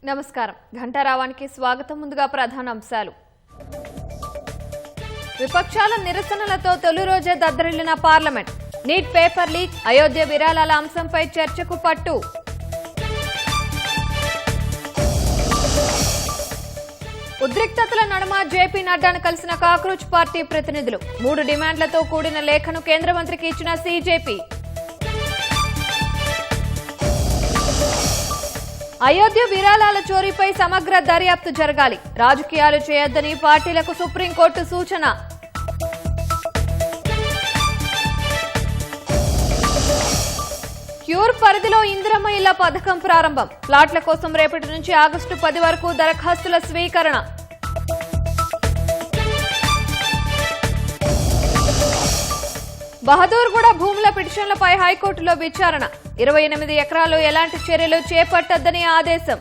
నమస్కారం ఘంటారావానికి స్వాగతం. ముందుగా ప్రధాన అంశాలు. విపక్షాల నిరసనలతో తొలి రోజే దద్దరిల్లిన parliament. NEET paper leak, Ayodhya విరాళాల అంశంపై చర్చకు పట్టు. ఉద్రిక్తతల నడుమ జేపీ నడ్డాను కలిసిన కాక్రోచ్ పార్టీ ప్రతినిధులు. 3 డిమాండ్లతో కూడిన లేఖను కేంద్ర మంత్రికి ఇచ్చిన సీజేపీ. అయోధ్య విరాళాల చోరీపై సమగ్ర దర్యాప్తు జరగాలి. రాజకీయాలు చేయొద్దని పార్టీలకు సుప్రీంకోర్టు సూచన. క్యూర్ పరిధిలో ఇందిరమ్మ ఇళ్ల పథకం ప్రారంభం. ప్లాట్ల కోసం రేపటి నుంచి ఆగస్టు 10 వరకు దరఖాస్తుల స్వీకరణ. బహదూర్గూడ భూముల పిటిషన్లపై హైకోర్టులో విచారణ. 28 ఎకరాల్లో ఎలాంటి చర్యలు చేపట్టొద్దని ఆదేశం.